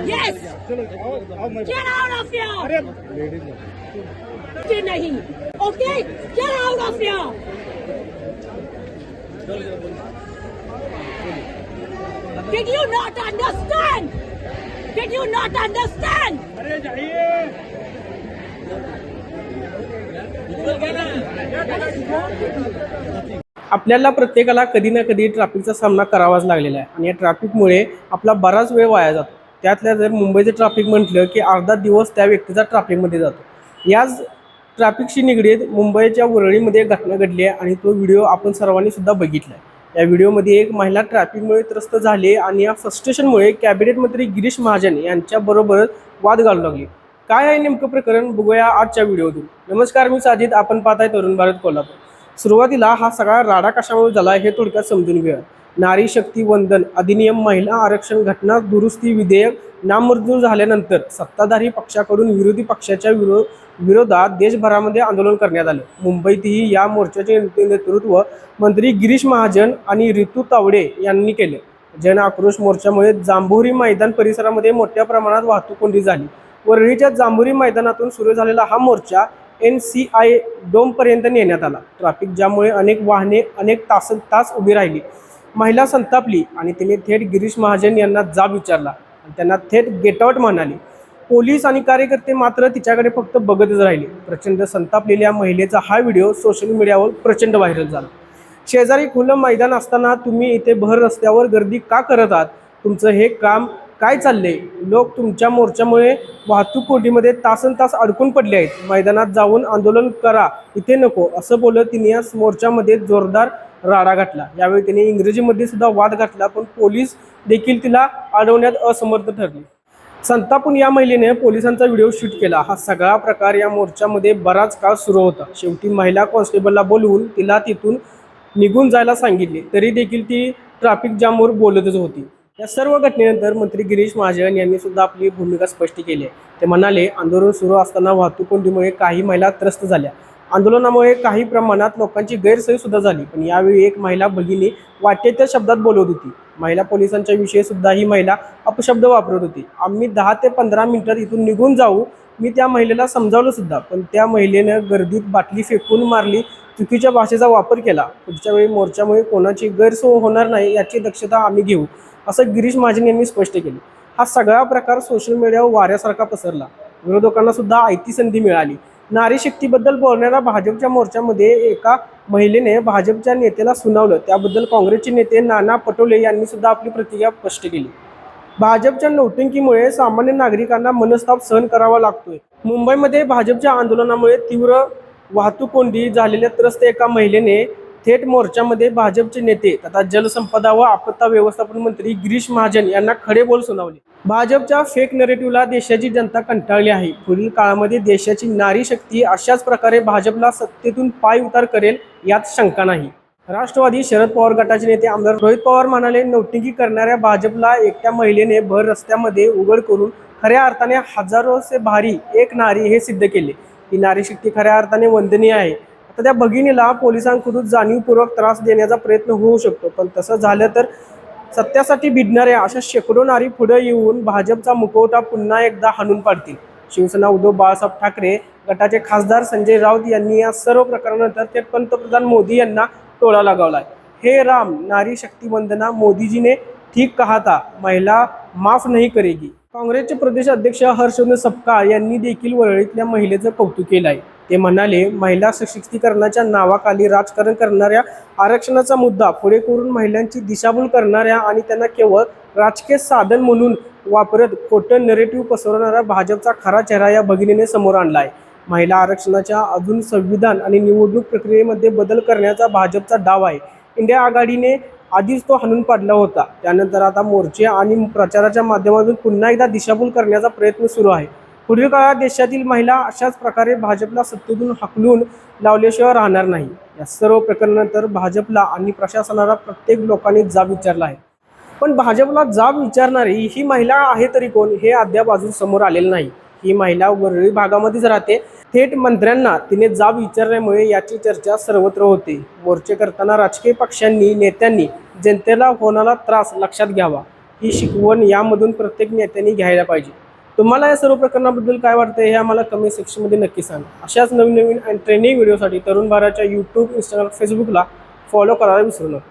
Yes. Get out of here. नहीं. Okay. Get out of here. Did you not understand? Did you not understand? अरे जाइए. आपल्याला प्रत्येकाला कधी ना कधी ट्रॅफिकचा सामना करावाच लागलेला आहे आणि या ट्रॅफिकमुळे आपला बराच वेळ वाया जातो. त्यातल्या जर मुंबईचं ट्रॅफिक म्हटलं की अर्धा दिवस त्या व्यक्तीचा ट्रॅफिकमध्ये जातो. याच ट्रॅफिकशी निगडीत मुंबईच्या वरळीमध्ये घटना घडली आहे आणि तो व्हिडिओ आपण सर्वांनी सुद्धा बघितला आहे. या व्हिडिओमध्ये एक महिला ट्रॅफिकमुळे त्रस्त झाली आणि या फ्रस्ट्रेशनमुळे कॅबिनेट मंत्री गिरीश महाजन यांच्याबरोबर वाद घालू लागली. काय आहे नेमकं प्रकरण बघूया आजच्या व्हिडिओतून. नमस्कार, मी साजिद. आपण पाहताय तरुण भारत कोल्हापूर. सुरुवातीला हा सगळा राडा कशामुळे झाला हे थोडक्यात समजून घेऊया. नारी शक्ती वंदन अधिनियम महिला आरक्षण घटना दुरुस्ती विधेयक नामंजूर झाल्यानंतर सत्ताधारी पक्षाकडून विरोधी पक्षाच्या विरोधात देशभरामध्ये आंदोलन करण्यात आलं. मुंबईतही या मोर्चाचे नेतृत्व मंत्री गिरीश महाजन आणि रितू तावडे यांनी केले. जन आक्रोश मोर्चामुळे जांभोरी मैदान परिसरामध्ये मोठ्या प्रमाणात वाहतूक कोंडी झाली. वरळीच्या जांभोरी मैदानातून सुरू झालेला हा मोर्चा NCI डोमपर्यंत नेण्यात आला. ट्रॅफिक जाममुळे अनेक वाहने अनेक तास उभी राहिली. महिला संतापली आणि तिने थेट गिरीश महाजन यांना जाब विचारला आणि त्यांना थेट गेट आउट म्हणाली. पोलीस आणि कार्यकर्ते मात्र तिच्याकडे फक्त बघतच राहिले. प्रचंड संतापलेल्या महिलेचा हा व्हिडिओ सोशल मीडियावर प्रचंड व्हायरल झाला. शेजारी खुलं मैदान असताना तुम्ही इथे भर रस्त्यावर गर्दी का करत आहात? तुमचं हे काम काय चाललंय? लोक तुमच्या मोर्चामुळे वाहतूक कोंडीमध्ये तासनतास अडकून पडले आहेत. मैदानात जाऊन आंदोलन करा, इथे नको, असं बोलत तिने या मोर्चामध्ये जोरदार राडा घातला. यावेळी तिने इंग्रजीमध्ये सुद्धा वाद घातला, पण पोलीस देखील तिला अडवण्यात असमर्थ ठरले. संतापून या महिलेने पोलिसांचा व्हिडिओ शूट केला. हा सगळा प्रकार या मोर्चामध्ये बराच काळ सुरू होता. शेवटी महिला कॉन्स्टेबलला बोलवून तिला तिथून निघून जायला सांगितले, तरी देखील ती ट्रॅफिक जामवर बोलतच होती. या सर्व घटनेनंतर मंत्री गिरीश महाजन यांनी सुद्धा आपली भूमिका स्पष्ट केली आहे. ते म्हणाले, आंदोलन सुरू असताना वाहतूक कोंडीमुळे काही महिला त्रस्त झाल्या. आंदोलनामुळे काही प्रमाणात लोकांची गैरसोय सुद्धा झाली. पण यावेळी एक महिला भगिनी वाटेच्या शब्दात बोलत होती. महिला पोलिसांच्या विषयी सुद्धा ही महिला अपशब्द वापरत होती. आम्ही 10 ते 15 मिनिटात इथून निघून जाऊ, मी त्या महिलेला समजावलं सुद्धा, पण त्या महिलेनं गर्दीत बाटली फेकून मारली, चुकीच्या भाषेचा वापर केला. पुढच्या वेळी मोर्चामुळे कोणाची गैरसोय होणार नाही याची दक्षता आम्ही घेऊ, असं गिरीश महाजन यांनी स्पष्ट केले. हा सगळा प्रकार सोशल मीडियावर वाऱ्यासारखा पसरला. विरोधकांना सुद्धा आयती संधी मिळाली. नारी शक्तीबद्दल बोलणाऱ्या भाजपच्या मोर्चामध्ये एका महिलेने भाजपच्या नेत्याला सुनावलं. त्याबद्दल काँग्रेसचे नेते नाना पटोले यांनी सुद्धा आपली प्रतिक्रिया स्पष्ट केली. भाजपच्या नौटंकीमुळे सामान्य नागरिकांना मनस्ताप सहन करावा लागतोय. मुंबईमध्ये भाजपच्या आंदोलनामुळे तीव्र वाहतूक कोंडी झालेल्या त्रस्त एका महिलेने थेट मोर्चामध्ये भाजपचे नेते तथा जलसंपदा व आपत्ती व्यवस्थापन मंत्री गिरीश महाजन यांना खडे बोल सुनावले. भाजपच्या फेक नरेटिव्हला देशाची जनता कंटाळली आहे. पुढील काळामध्ये देशाची नारी शक्ती अशाच प्रकारे भाजपला सत्तेतून पाय उतार करेल यात शंका नाही. राष्ट्रवादी शरद पवार गटाचे नेते आमदार रोहित पवार म्हणाले, नौटंकी करणाऱ्या भाजपला एकट्या महिलेने भर रस्त्यामध्ये उघड करून खऱ्या अर्थाने हजारोसे भारी एक नारी हे सिद्ध केले. ही नारी शक्ती खऱ्या अर्थाने वंदनीय आहे. आता त्या भगिनीला पोलिसांकडून जाणीवपूर्वक त्रास देण्याचा प्रयत्न होऊ शकतो, पण तसं झालं तर सत्यासाठी भिडणाऱ्या अशा शेकडो नारी पुढे येऊन भाजपचा मुखवटा पुन्हा एकदा हाणून पाडतील. शिवसेना उद्धव बाळासाहेब ठाकरे गटाचे खासदार संजय राऊत यांनी या सर्व प्रकारानंतर ते पंतप्रधान मोदी यांना टोळा लगावलाय. हे राम, नारी शक्ती वंदना, मोदीजीने ठीक कहा था, महिला माफ नहीं करेगी. काँग्रेसचे प्रदेश अध्यक्ष हर्षवर्धन सपकाळ यांनी देखील वरळीतल्या महिलेचं कौतुक केलं आहे. ते म्हणाले, महिला सशक्तीकरणाच्या नावाखाली राजकारण करणाऱ्या, आरक्षणाचा मुद्दा पुढे करून महिलांची दिशाभूल करणाऱ्या आणि त्यांना केवळ राजकीय साधन म्हणून वापरत खोटं नरेटिव्ह पसरवणारा भाजपचा खरा चेहरा या भगिनीने समोर आणला आहे. महिला आरक्षणाच्या अजून संविधान आणि निवडणूक प्रक्रियेमध्ये बदल करण्याचा भाजपचा डाव आहे. इंडिया आघाडीने आधीच तो हाणून पाडला होता. त्यानंतर आता मोर्चे आणि प्रचाराच्या माध्यमातून पुन्हा एकदा दिशाभूल करण्याचा प्रयत्न सुरू आहे. पुढील काळात देशातील महिला अशाच प्रकारे भाजपला सत्तेतून हाकलून लावल्याशिवाय राहणार नाही. या सर्व प्रकरणानंतर भाजपला आणि प्रशासनाला प्रत्येक लोकांनी जाब विचारला आहे. पण भाजपला जाब विचारणारी ही महिला आहे तरी कोण हे अद्याप अजून समोर आलेलं नाही. ही महिला वरळी भागामध्येच राहते. थेट मंत्र्यांना तिने जाब विचारल्यामुळे याची चर्चा सर्वत्र होते. मोर्चे करताना राजकीय पक्षांनी, नेत्यांनी जनतेला होणारा त्रास लक्षात घ्यावा. ही शिकवण यामधून प्रत्येक नेत्यांनी घ्यायला पाहिजे. तुम्हाला या सर्व प्रकरणाबद्दल काय वाटतं हे आम्हाला कमेंट सेक्शनमध्ये नक्की सांगा. अशाच नवीन नवीन आणि ट्रेंडिंग व्हिडिओसाठी तरुण भारतच्या यूट्यूब, इंस्टाग्राम, फेसबुकला फॉलो करायला विसरू नका.